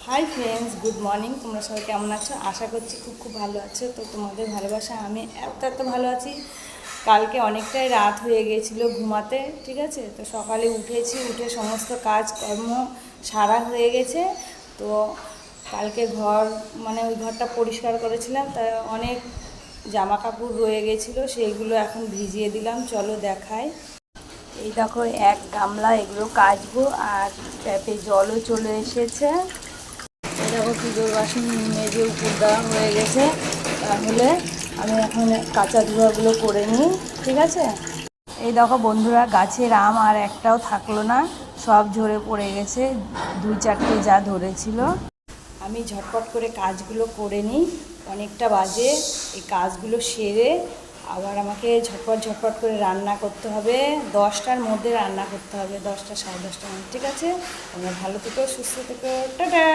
Hi friends, good morning. তোমরা সবাই কেমন আছো? আশা করছি খুব খুব ভালো আছো। তো তোমাদের ভালোবাসা আমি এত ভালো আছি। কালকে অনেকটাই রাত হয়ে গিয়েছিলো ঘুমাতে, ঠিক আছে। তো সকালে উঠেছি, উঠে সমস্ত কাজকর্ম সারা হয়ে গেছে। তো কালকে ওই ঘরটা পরিষ্কার করেছিলাম, তাই অনেক জামা কাপড় রয়ে গেছিলো, সেইগুলো এখন ভিজিয়ে দিলাম। চলো দেখাই। এই দেখো, এক গামলা এগুলো কাচবো, আর ট্যাপে জলও চলে এসেছে। এই দেখো, পুজোর বাসন মেজে উপর দেওয়া হয়ে গেছে। তাহলে আমি এখন কাঁচা ধোয়াগুলো করে নিই, ঠিক আছে। এই দেখো বন্ধুরা, গাছের আম আর একটাও থাকলো না, সব ঝরে পড়ে গেছে। দুই চারটে যা ধরেছিল। আমি ঝটপট করে কাজগুলো করে নিই, অনেকটা বাজে। এই কাজগুলো সেরে আবার আমাকে ঝটপট করে রান্না করতে হবে। 10টার মধ্যে রান্না করতে হবে, 10টা সাড়ে 10টার মধ্যে, ঠিক আছে। তোমরা ভালো থেকো, সুস্থ থেকো, টাটা।